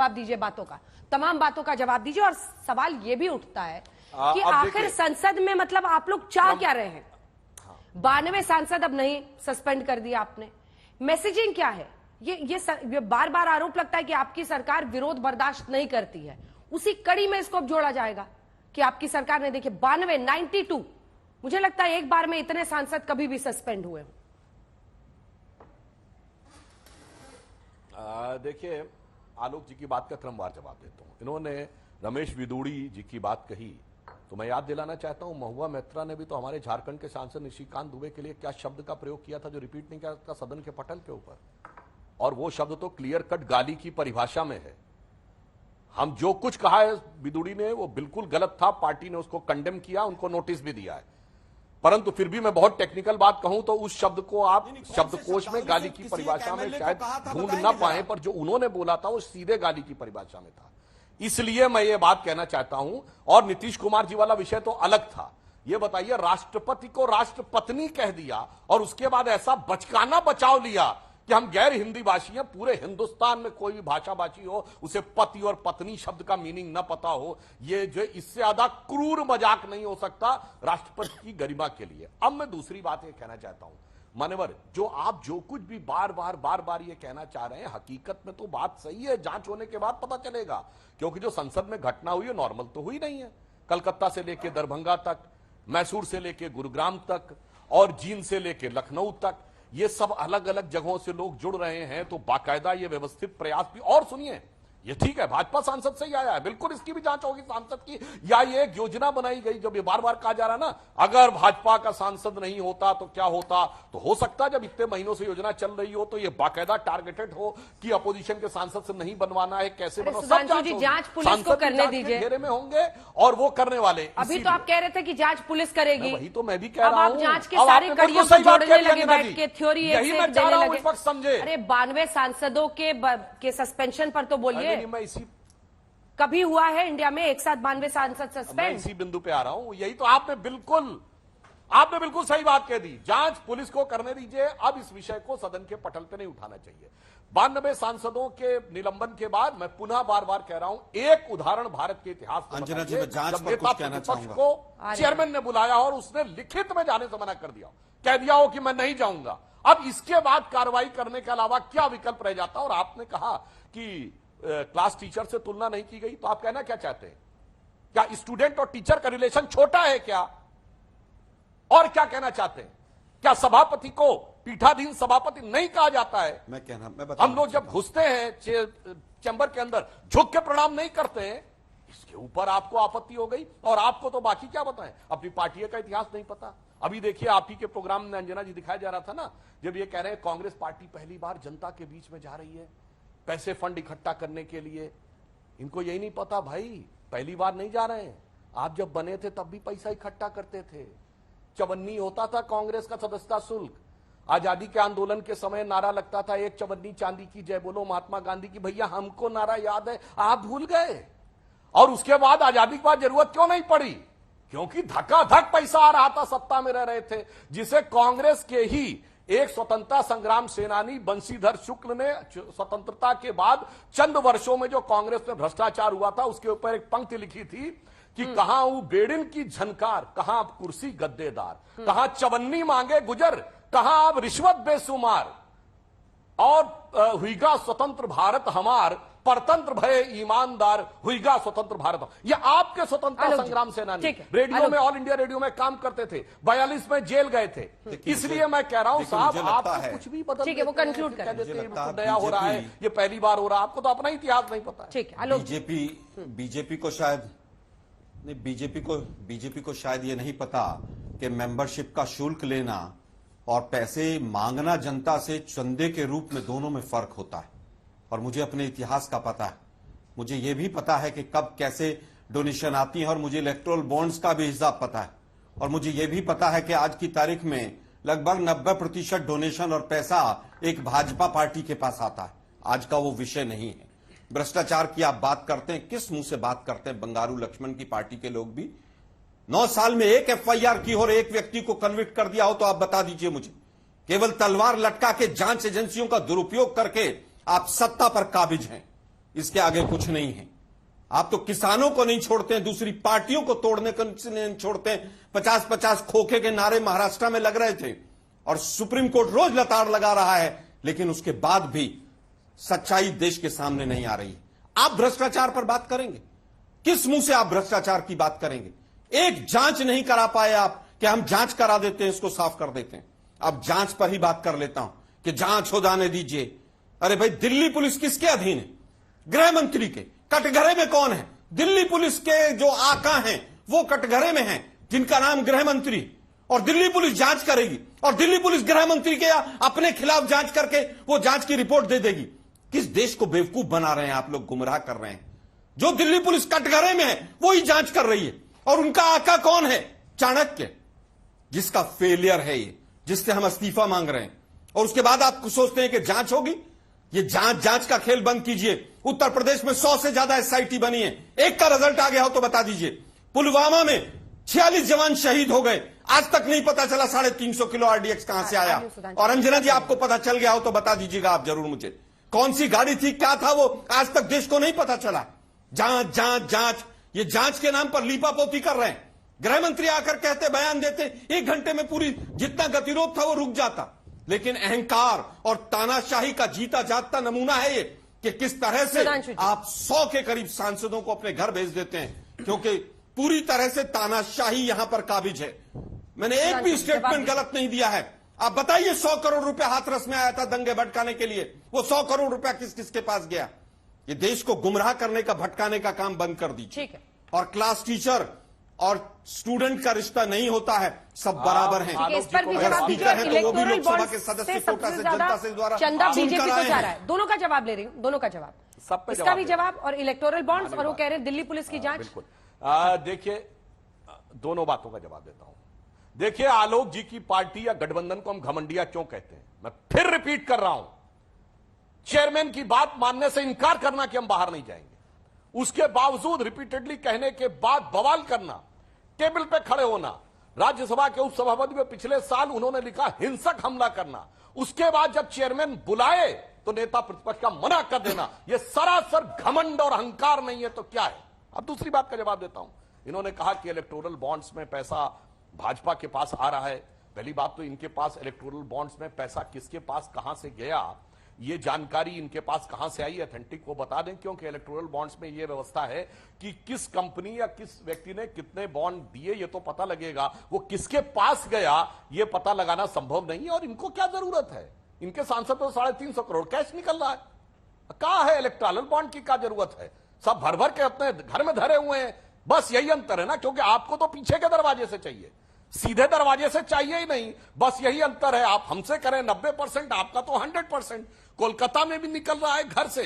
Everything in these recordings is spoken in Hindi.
जवाब दीजिए, बातों का, तमाम बातों का जवाब दीजिए। और सवाल यह भी उठता है कि आखिर संसद में मतलब आप लोग चाह क्या रहे हैं? 92 सांसद अब नहीं सस्पेंड कर दिया आपने, मैसेजिंग क्या है? ये बार बार आरोप लगता है कि आपकी सरकार विरोध बर्दाश्त नहीं करती है। उसी कड़ी में इसको अब जोड़ा जाएगा कि आपकी सरकार ने, देखिए 92 मुझे लगता है एक बार में इतने सांसद कभी भी सस्पेंड हुए हों। देखिए, आलोक जी की बात का क्रमवार जवाब देता हूं। इन्होंने रमेश विदुड़ी जी की बात कही तो मैं याद दिलाना चाहता हूं, महुआ मैत्रा ने भी तो हमारे झारखंड के सांसद निशिकांत दुबे के लिए क्या शब्द का प्रयोग किया था जो रिपीट नहीं किया था सदन के पटल के ऊपर, और वो शब्द तो क्लियर कट गाली की परिभाषा में है। हम जो कुछ कहा है विदुड़ी ने वो बिल्कुल गलत था, पार्टी ने उसको कंडेम किया, उनको नोटिस भी दिया है, परंतु फिर भी मैं बहुत टेक्निकल बात कहूं तो उस शब्द को आप शब्दकोश में गाली की परिभाषा में शायद ढूंढ ना पाए, पर जो उन्होंने बोला था वो सीधे गाली की परिभाषा में था। इसलिए मैं ये बात कहना चाहता हूं। और नीतीश कुमार जी वाला विषय तो अलग था। ये बताइए, राष्ट्रपति को राष्ट्रपत्नी कह दिया और उसके बाद ऐसा बचकाना बचाव लिया कि हम गैर हिंदी भाषी हैं। पूरे हिंदुस्तान में कोई भी भाषा भाषी हो उसे पति और पत्नी शब्द का मीनिंग न पता हो, ये जो इससे ज्यादा क्रूर मजाक नहीं हो सकता राष्ट्रपति की गरिमा के लिए। अब मैं दूसरी बात ये कहना चाहता हूं, मान्यवर, जो आप जो कुछ भी बार बार ये कहना चाह रहे हैं, हकीकत में तो बात सही है, जांच होने के बाद पता चलेगा। क्योंकि जो संसद में घटना हुई है नॉर्मल तो हुई नहीं है। कलकत्ता से लेकर दरभंगा तक, मैसूर से लेकर गुरुग्राम तक और जींद से लेकर लखनऊ तक, ये सब अलग अलग जगहों से लोग जुड़ रहे हैं। तो बाकायदा ये व्यवस्थित प्रयास भी, और सुनिए, ये ठीक है भाजपा सांसद से ही आया है, बिल्कुल इसकी भी जांच होगी सांसद की, या ये एक योजना बनाई गई। जब ये बार बार कहा जा रहा ना, अगर भाजपा का सांसद नहीं होता तो क्या होता, तो हो सकता है जब इतने महीनों से योजना चल रही हो तो ये बाकायदा टारगेटेड हो कि अपोजिशन के सांसद से नहीं बनवाना है, कैसे बनवाना, सब जांच पुलिस को करने दीजिए, घेरे में होंगे और वो करने वाले। अभी तो आप कह रहे थे कि जांच पुलिस करेगी, वही तो मैं भी कह रहा हूं। जांच के सारे कड़ियों को जोड़ने लगे बैठ के, थ्योरी यही मैं चाह रहा हूं इस वक्त समझे। अरे 92 सांसदों के सस्पेंशन पर तो बोलिए, मैं इसी कभी हुआ है इंडिया में एक साथ 92 सांसद सस्पेंड? मैं इसी बिंदु पे आ रहा हूं। यही तो आपने बिल्कुल सही बात कह दी, जांच पुलिस को करने दीजिए। अब इस विषय को सदन के पटल पे नहीं उठाना चाहिए। 92 सांसदों के निलंबन के बाद मैं पुनः बार कह रहा हूं, एक उदाहरण भारत के इतिहास में अंजना जी, मैं जांच पर कुछ कहना चाहूंगा। को चेयरमैन ने बुलाया और उसने लिखित में जाने से मना कर दिया, कह दिया हो कि मैं नहीं जाऊंगा। अब इसके बाद कार्रवाई करने के अलावा क्या विकल्प रह जाता? और आपने कहा कि क्लास टीचर से तुलना नहीं की गई, तो आप कहना क्या चाहते हैं? क्या स्टूडेंट और टीचर का रिलेशन छोटा है क्या? और क्या कहना चाहते हैं? क्या सभापति को पीठाधीन सभापति नहीं कहा जाता है? हम लोग जब घुसते हैं चैम्बर के अंदर झुक के प्रणाम नहीं करते हैं, इसके ऊपर आपको आपत्ति हो गई। और आपको तो बाकी क्या बताएं, अपनी पार्टी का इतिहास नहीं पता। अभी देखिए, आप ही के प्रोग्राम में अंजना जी दिखाया जा रहा था ना, जब ये कह रहे हैं कांग्रेस पार्टी पहली बार जनता के बीच में जा रही है पैसे फंड इकट्ठा करने के लिए। इनको यही नहीं पता भाई, पहली बार नहीं जा रहे हैं। आप जब बने थे तब भी पैसा इकट्ठा करते थे, 54 होता था कांग्रेस का सदस्यता शुल्क। आजादी के आंदोलन के समय नारा लगता था, 1 54 चांदी की जय बोलो महात्मा गांधी की। भैया हमको नारा याद है, आप भूल गए। और उसके बाद आजादी के बाद जरूरत क्यों नहीं पड़ी? क्योंकि धक्का-धक पैसा आ रहा था, सत्ता में रह रहे थे, जिसे कांग्रेस के ही एक स्वतंत्रता संग्राम सेनानी बंशीधर शुक्ल ने स्वतंत्रता के बाद चंद वर्षों में जो कांग्रेस में भ्रष्टाचार हुआ था उसके ऊपर एक पंक्ति लिखी थी कि कहां हूं बेड़िन की झनकार, कहां आप कुर्सी गद्देदार, कहां चवन्नी मांगे गुजर, कहां आप रिश्वत बेसुमार, और हुईगा स्वतंत्र भारत हमार, परतंत्र भय ईमानदार, हुईगा स्वतंत्र भारत। ये आपके स्वतंत्रता संग्राम सेनानी रेडियो में, ऑल इंडिया रेडियो में काम करते थे, 42 में जेल गए थे। इसलिए मैं कह रहा हूं साहब, आप कुछ भी बदल देते हैं, वो कंक्लूड कर देते हैं, नया हो रहा है, ये पहली बार हो रहा है, आपको तो अपना इतिहास नहीं पता है। ठीक है, बीजेपी को शायद ये नहीं पता कि मेंबरशिप का शुल्क लेना और पैसे मांगना जनता से चंदे के रूप में दोनों में फर्क होता है। और मुझे अपने इतिहास का पता है, मुझे यह भी पता है कि कब कैसे डोनेशन आती है, और मुझे इलेक्टोरल बॉन्ड्स का भी हिसाब पता है। और मुझे यह भी पता है कि आज की तारीख में लगभग 90% डोनेशन और पैसा एक भाजपा पार्टी के पास आता है। आज का वो विषय नहीं है। भ्रष्टाचार की आप बात करते हैं, किस मुंह से बात करते हैं? बंगारू लक्ष्मण की पार्टी के लोग भी 9 साल में एक FIR की और एक व्यक्ति को कन्विक्ट कर दिया हो तो आप बता दीजिए मुझे। केवल तलवार लटका के जांच एजेंसियों का दुरुपयोग करके आप सत्ता पर काबिज हैं। इसके आगे कुछ नहीं है। आप तो किसानों को नहीं छोड़ते हैं, दूसरी पार्टियों को तोड़ने को नहीं छोड़ते हैं। 50-50 खोखे के नारे महाराष्ट्र में लग रहे थे और सुप्रीम कोर्ट रोज लताड़ लगा रहा है, लेकिन उसके बाद भी सच्चाई देश के सामने नहीं आ रही। आप भ्रष्टाचार पर बात करेंगे, किस मुंह से आप भ्रष्टाचार की बात करेंगे? एक जांच नहीं करा पाए आप कि हम जांच करा देते हैं, इसको साफ कर देते हैं। अब जांच पर ही बात कर लेता हूं कि जांच हो जाने दीजिए। अरे भाई, दिल्ली पुलिस किसके अधीन है? गृह मंत्री के। कटघरे में कौन है? दिल्ली पुलिस के जो आका हैं वो कटघरे में हैं, जिनका नाम गृह मंत्री। और दिल्ली पुलिस जांच करेगी और दिल्ली पुलिस गृह मंत्री के अपने खिलाफ जांच करके वो जांच की रिपोर्ट दे देगी। किस देश को बेवकूफ बना रहे हैं आप लोग, गुमराह कर रहे हैं। जो दिल्ली पुलिस कटघरे में है वो ही जांच कर रही है और उनका आका कौन है? चाणक्य, जिसका फेलियर है ये, जिससे हम इस्तीफा मांग रहे हैं। और उसके बाद आप सोचते हैं कि जांच होगी। ये जांच का खेल बंद कीजिए। उत्तर प्रदेश में 100 से ज्यादा एसआईटी बनी है, एक का रिजल्ट आ गया हो तो बता दीजिए। पुलवामा में 46 जवान शहीद हो गए, आज तक नहीं पता चला 350 किलो आरडीएक्स कहां से आया। और अंजना जी, आपको पता चल गया हो तो बता दीजिएगा आप जरूर मुझे, कौन सी गाड़ी थी, क्या था वो, आज तक देश को नहीं पता चला। जांच जांच जांच, ये जांच के नाम पर लीपापोती कर रहे हैं। गृह मंत्री आकर कहते, बयान देते, 1 घंटे में पूरी जितना गतिरोध था वो रुक जाता। लेकिन अहंकार और तानाशाही का जीता जागता नमूना है ये कि किस तरह से आप 100 के करीब सांसदों को अपने घर भेज देते हैं, क्योंकि पूरी तरह से तानाशाही यहां पर काबिज है। मैंने एक भी स्टेटमेंट गलत नहीं दिया है। आप बताइए, 100 करोड़ रुपया हाथरस में आया था दंगे भटकाने के लिए, वो 100 करोड़ रुपया किस किस के पास गया? ये देश को गुमराह करने का, भटकाने का काम बंद कर दीजिए। ठीक है। और क्लास टीचर और स्टूडेंट का रिश्ता नहीं होता है, सब बराबर हैं। इस पर भी जवाब दीजिए। इलेक्टोरल बॉन्ड से सबसे ज्यादा चंदा बीजेपी को जा रहा है। दोनों का जवाब ले रही हूँ, दोनों का जवाब, सब पे इसका भी जवाब और इलेक्टोरल बॉन्ड्स, और वो कह रहे हैं दिल्ली पुलिस की जांच। बिल्कुल। देखिए, दोनों बातों का जवाब देता हूं। देखिए, आलोक जी की पार्टी या गठबंधन को हम घमंडिया क्यों कहते हैं, मैं फिर रिपीट कर रहा हूं। चेयरमैन की बात मानने से इनकार करना कि हम बाहर नहीं जाएंगे, उसके बावजूद रिपीटेडली कहने के बाद बवाल करना, टेबल पे खड़े होना, राज्यसभा के उपसभापति में पिछले साल उन्होंने लिखा हिंसक हमला करना, उसके बाद जब चेयरमैन बुलाए तो नेता प्रतिपक्ष का मना कर देना, यह सरासर घमंड और अहंकार नहीं है तो क्या है? अब दूसरी बात का जवाब देता हूं। इन्होंने कहा कि इलेक्टोरल बॉन्ड्स में पैसा भाजपा के पास आ रहा है। पहली बात तो इनके पास इलेक्टोरल बॉन्ड्स में पैसा किसके पास कहां से गया, ये जानकारी इनके पास कहां से आई, ऑथेंटिक वो बता दें, क्योंकि इलेक्टोरल बॉन्ड्स में ये व्यवस्था है कि किस कंपनी या किस व्यक्ति ने कितने बॉन्ड दिए ये तो पता लगेगा, वो किसके पास गया ये पता लगाना संभव नहीं है। और इनको क्या जरूरत है? इनके सांसद तो 350 करोड़ कैश निकल रहा है, कहां है इलेक्टोरल बॉन्ड की क्या जरूरत है? सब भर भर के अपने घर में धरे हुए हैं। बस यही अंतर है ना, क्योंकि आपको तो पीछे के दरवाजे से चाहिए, सीधे दरवाजे से चाहिए ही नहीं। बस यही अंतर है, आप हमसे करें 90%, आपका तो 100%। कोलकाता में भी निकल रहा है घर से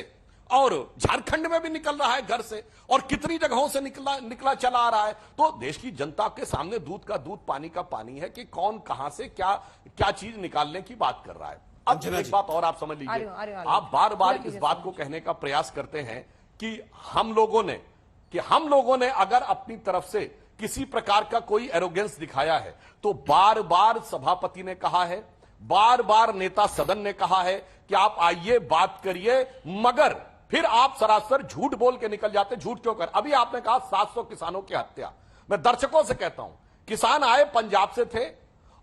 और झारखंड में भी निकल रहा है घर से, और कितनी जगहों से निकला चला आ रहा है। तो देश की जनता के सामने दूध का दूध पानी का पानी है कि कौन कहां से क्या चीज निकालने की बात कर रहा है। अब एक बात और आप समझ लीजिए, आप बार बार इस बात को कहने का प्रयास करते हैं कि हम लोगों ने अगर अपनी तरफ से किसी प्रकार का कोई एरोगेंस दिखाया है तो बार बार सभापति ने कहा है, बार बार नेता सदन ने कहा है कि आप आइए बात करिए, मगर फिर आप सरासर झूठ बोल के निकल जाते। झूठ क्यों कर? अभी आपने कहा 700 किसानों की हत्या। मैं दर्शकों से कहता हूं, किसान आए पंजाब से थे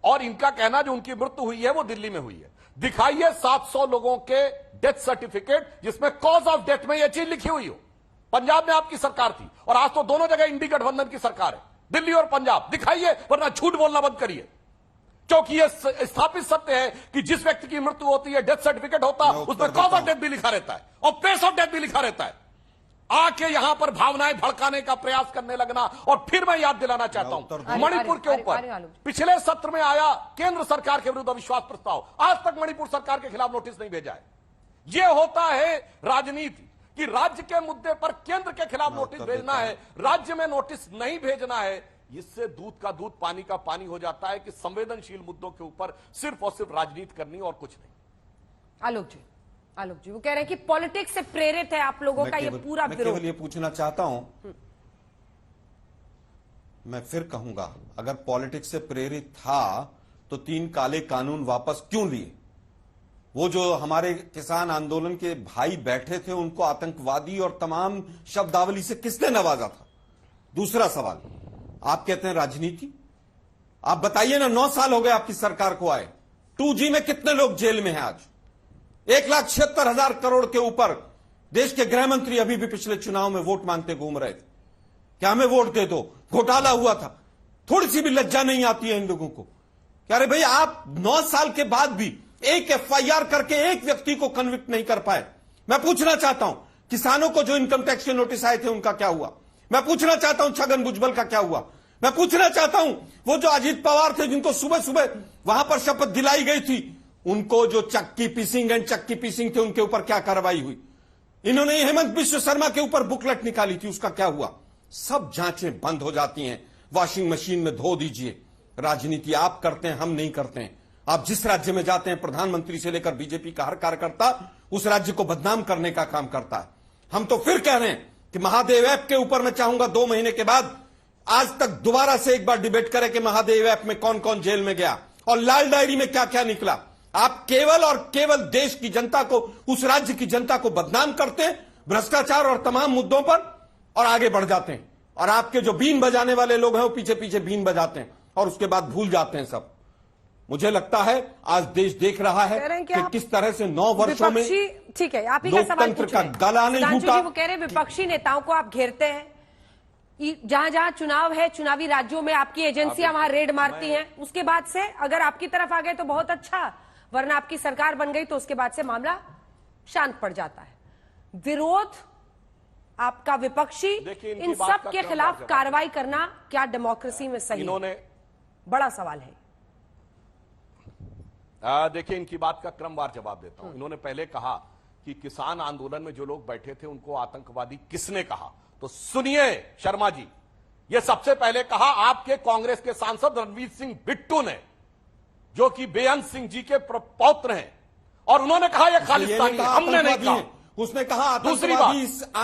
और इनका कहना जो उनकी मृत्यु हुई है वो दिल्ली में हुई है। दिखाइए 700 लोगों के डेथ सर्टिफिकेट जिसमें कॉज ऑफ डेथ में यह चीज लिखी हुई हो। पंजाब में आपकी सरकार थी और आज तो दोनों जगह इंडी गठबंधन की सरकार है, दिल्ली और पंजाब। दिखाइए, वरना झूठ बोलना बंद करिए, क्योंकि यह स्थापित सत्य है कि जिस व्यक्ति की मृत्यु होती है डेथ सर्टिफिकेट होता है, उसमें कॉज ऑफ डेथ भी लिखा रहता है और प्लेस ऑफ डेथ भी लिखा रहता है। आके यहां पर भावनाएं भड़काने का प्रयास करने लगना। और फिर मैं याद दिलाना चाहता हूं, मणिपुर के ऊपर पिछले सत्र में आया केंद्र सरकार के विरुद्ध अविश्वास प्रस्ताव, आज तक मणिपुर सरकार के खिलाफ नोटिस नहीं भेजा है। यह होता है राजनीति कि राज्य के मुद्दे पर केंद्र के खिलाफ नोटिस भेजना है, राज्य में नोटिस नहीं भेजना है। इससे दूध का दूध पानी का पानी हो जाता है कि संवेदनशील मुद्दों के ऊपर सिर्फ और सिर्फ राजनीति करनी और कुछ नहीं। आलोक जी वो कह रहे हैं कि पॉलिटिक्स से प्रेरित है आप लोगों का ये पूरा विरोध। मैं केवल ये पूछना चाहता हूं, मैं फिर कहूंगा, अगर पॉलिटिक्स से प्रेरित था तो 3 काले कानून वापस क्यों लिए? वो जो हमारे किसान आंदोलन के भाई बैठे थे उनको आतंकवादी और तमाम शब्दावली से किसने नवाजा था? दूसरा सवाल, आप कहते हैं राजनीति। आप बताइए ना, 9 साल हो गए आपकी सरकार को आए, 2G में कितने लोग जेल में हैं आज? 1,76,000 करोड़ के ऊपर देश के गृह मंत्री अभी भी पिछले चुनाव में वोट मांगते घूम रहे थे। क्या हमें वोट दे दो, घोटाला हुआ था। थोड़ी सी भी लज्जा नहीं आती है इन लोगों को? क्या रे भाई, आप 9 साल के बाद भी एक FIR करके एक व्यक्ति को कन्विक्ट नहीं कर पाए। मैं पूछना चाहता हूं, किसानों को जो इनकम टैक्स के नोटिस आए थे उनका क्या हुआ? मैं पूछना चाहता हूं, छगन भुजबल का क्या हुआ? मैं पूछना चाहता हूं, वो जो अजीत पवार थे जिनको सुबह सुबह वहां पर शपथ दिलाई गई थी, उनको जो चक्की पीसिंग थे उनके ऊपर क्या कार्रवाई हुई? इन्होंने हेमंत बिश्व शर्मा के ऊपर बुकलेट निकाली थी, उसका क्या हुआ? सब जांचें बंद हो जाती हैं, वॉशिंग मशीन में धो दीजिए। राजनीति आप करते हैं, हम नहीं करते हैं। आप जिस राज्य में जाते हैं, प्रधानमंत्री से लेकर बीजेपी का हर कार्यकर्ता उस राज्य को बदनाम करने का काम करता है। हम तो फिर कह रहे हैं कि महादेव ऐप के ऊपर मैं चाहूंगा 2 महीने के बाद आज तक दोबारा से एक बार डिबेट करें कि महादेव ऐप में कौन कौन जेल में गया और लाल डायरी में क्या क्या निकला। आप केवल और केवल देश की जनता को, उस राज्य की जनता को बदनाम करते हैं भ्रष्टाचार और तमाम मुद्दों पर और आगे बढ़ जाते हैं। और आपके जो बीन बजाने वाले लोग हैं वो पीछे पीछे बीन बजाते हैं और उसके बाद भूल जाते हैं सब। मुझे लगता है आज देश देख रहा है कि किस तरह से 9 वर्षों में, ठीक है, आप ही का सवाल लोकतंत्र का गला नहीं घुटा। वो कह रहे हैं विपक्षी नेताओं को आप घेरते हैं, जहां जहां चुनाव है, चुनावी राज्यों में आपकी एजेंसियां वहां रेड मारती हैं, उसके बाद से अगर आपकी तरफ आ गए तो बहुत अच्छा, वरना आपकी सरकार बन गई तो उसके बाद से मामला शांत पड़ जाता है। विरोध आपका विपक्षी, इन सब के खिलाफ कार्रवाई करना क्या डेमोक्रेसी में सही? इन्होंने बड़ा सवाल है। देखिए, इनकी बात का क्रमवार जवाब देता हूं। इन्होंने पहले कहा कि किसान आंदोलन में जो लोग बैठे थे उनको आतंकवादी किसने कहा? तो सुनिए शर्मा जी, ये सबसे पहले कहा आपके कांग्रेस के सांसद रणवीर सिंह बिट्टू ने, जो कि बेअंत सिंह जी के पौत्र हैं, और उन्होंने कहा ये खालिस्तानी है, हमने नहीं कहा। उसने कहा दूसरी बात,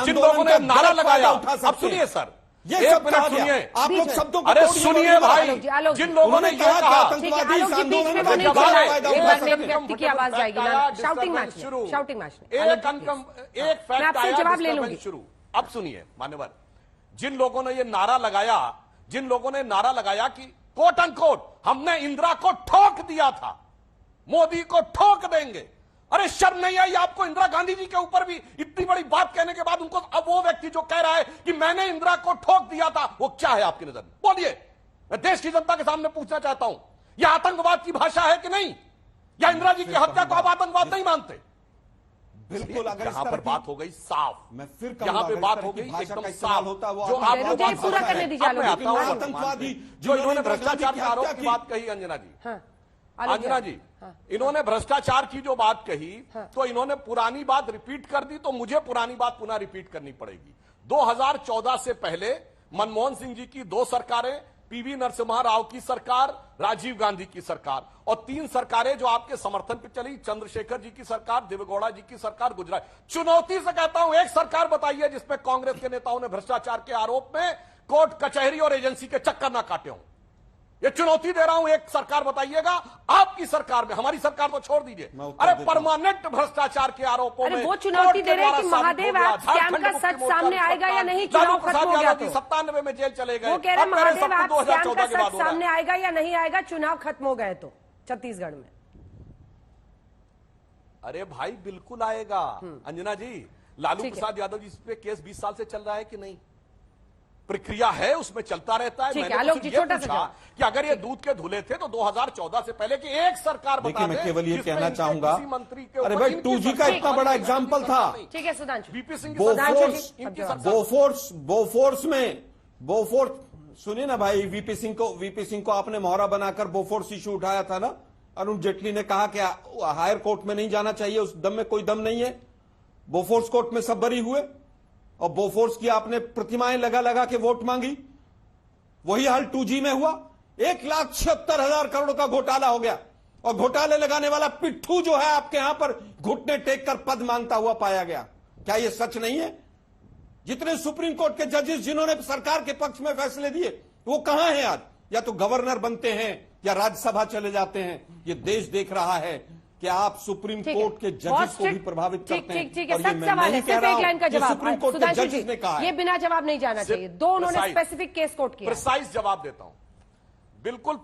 जिन लोगों ने नारा लगाया, अब सुनिए सर, ये एक सब मिनट कहा सुनिए, गया। आप लोग शब्दों को अरे तोड़िए, सुनिए भाई, आलोक जी, जिन लोगों ने उन्होंने ये कहा कहा, कि आतंकवादी इस आंदोलन में का नहीं जवाब चला है। फायदा एक उठा बार सकते मेम हैं। व्यक्ति की आवाज जाएगी ना, शाउटिंग मैच में, शाउटिंग मैच में। एक फैक्ट आया, जवाब ले लूंगी। शुरू। अब सुनिए मान्यवर, जिन लोगों ने ये नारा लगाया, जिन लोगों ने नारा लगाया कि कोट अनकोट हमने इंदिरा को ठोक दिया था, मोदी को ठोक देंगे, अरे शर्म नहीं आई आपको? इंदिरा गांधी जी के ऊपर भी इतनी बड़ी बात कहने के बाद उनको, अब वो व्यक्ति जो कह रहा है कि मैंने इंदिरा को ठोक दिया था, वो क्या है आपकी नजर में? बोलिए, मैं देश की जनता के सामने पूछना चाहता हूं, यह आतंकवाद की भाषा है कि नहीं? या इंदिरा जी की हत्या को आप आतंकवाद नहीं मानते? बिल्कुल, अगर यहां पर बात हो गई साफ, मैं फिर यहां पे बात हो गई एकदम साफ होता वो जो आप मुझे पूरा करने दीजिए आलोक जी। आतंकवादी जो इन्होंने भ्रष्टाचार के आरोप की बात कही, अंजना जी, अंजना जी, इन्होंने भ्रष्टाचार की जो बात कही, तो इन्होंने पुरानी बात रिपीट कर दी, तो मुझे पुरानी बात पुनः रिपीट करनी पड़ेगी। 2014 से पहले मनमोहन सिंह जी की 2 सरकारें, पीवी नरसिम्हा राव की सरकार, राजीव गांधी की सरकार, और 3 सरकारें जो आपके समर्थन पे चली, चंद्रशेखर जी की सरकार, देवेगौड़ा जी की सरकार, गुजरात। चुनौती से कहता हूं, एक सरकार बताइए जिसमें कांग्रेस के नेताओं ने भ्रष्टाचार के आरोप में कोर्ट कचहरी और एजेंसी के चक्कर ना काटे हों। ये चुनौती दे रहा हूं, एक सरकार बताइएगा आपकी सरकार में, हमारी सरकार तो छोड़ दीजिए, अरे परमानेंट भ्रष्टाचार के आरोपों में वो चुनौती दे रहे हैं कि महादेव ऐप स्कैम का सच सामने आएगा या नहीं? चुनाव खत्म हो गया तो 97 में जेल चले गए। वो कह रहे हैं महादेव ऐप स्कैम का सच सामने आएगा या नहीं आएगा? चुनाव खत्म हो गए तो छत्तीसगढ़ में। अरे भाई बिल्कुल आएगा अंजना जी। लालू प्रसाद यादव जी पे केस 20 साल से चल रहा है कि नहीं? प्रक्रिया है, उसमें चलता रहता है। मैंने आलोक जी, छोटा सा कि अगर ये दूध के धुले थे तो 2014 से पहले की एक सरकार बता दे। मैं केवल ये कहना चाहूंगा, मंत्री के अरे भाई 2G का इतना बड़ा एग्जाम्पल था। ठीक है सुधांशु, वीपी सिंह बोफोर्स सुनिए ना भाई, वीपी सिंह को आपने मोहरा बनाकर बोफोर्स इशू उठाया था ना। अरुण जेटली ने कहा कि हायर कोर्ट में नहीं जाना चाहिए, उस दम में कोई दम नहीं है। बोफोर्स कोर्ट में सब बरी हुए और बोफोर्स की आपने प्रतिमाएं लगा लगा के वोट मांगी। वही हाल 2G में हुआ। 1,76,000 करोड़ का घोटाला हो गया और घोटाले लगाने वाला पिट्ठू जो है आपके यहां पर घुटने टेक कर पद मांगता हुआ पाया गया। क्या यह सच नहीं है? जितने सुप्रीम कोर्ट के जजेस जिन्होंने सरकार के पक्ष में फैसले दिए वो कहां हैं आज? या तो गवर्नर बनते हैं या राज्यसभा चले जाते हैं। ये देश देख रहा है कि आप सुप्रीम ठीक है। कोर्ट के बहुत जजेस को भी strict- प्रभावित ठीक करते हैं। ठीक है, और ये सच मैं सवाल है, नहीं कह सिर्फ रहा एक लाइन का हूं कि जवाब। सुप्रीम कोर्ट के सुधांशु जजेस ने कहा जी, है। ये बिना जवाब नहीं जाना चाहिए। दो उन्होंने Precise- स्पेसिफिक केस कोट किया। प्रिसाइज जवाब देता हूं, बिल्कुल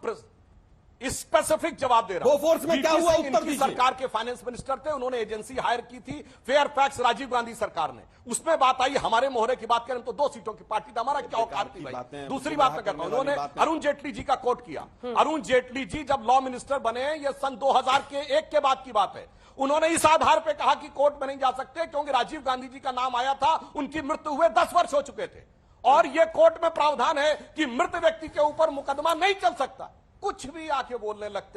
स्पेसिफिक जवाब दे रहा हूं। बोफोर्स में क्या वीपी हुआ, सिंह उत्तर इनकी दीजिए। सरकार के फाइनेंस मिनिस्टर थे, उन्होंने एजेंसी हायर की थी फेयरफैक्स राजीव गांधी सरकार ने। उसमें बात आई हमारे मोहरे की बात करें तो 2 सीटों की पार्टी था, हमारा क्या औकात थी भाई। दूसरी बात मैं करता हूं, उन्होंने अरुण जेटली जी का कोट किया। अरुण जेटली जी जब लॉ मिनिस्टर बने, ये सन 2001 के बाद की बात है, उन्होंने इस आधार पर कहा कि कोर्ट में नहीं जा सकते क्योंकि राजीव गांधी जी का नाम आया था, उनकी मृत्यु हुए 10 वर्ष हो चुके थे और यह कोर्ट में प्रावधान है कि मृत व्यक्ति के ऊपर मुकदमा नहीं चल सकता। कुछ भी आके बोलने लगते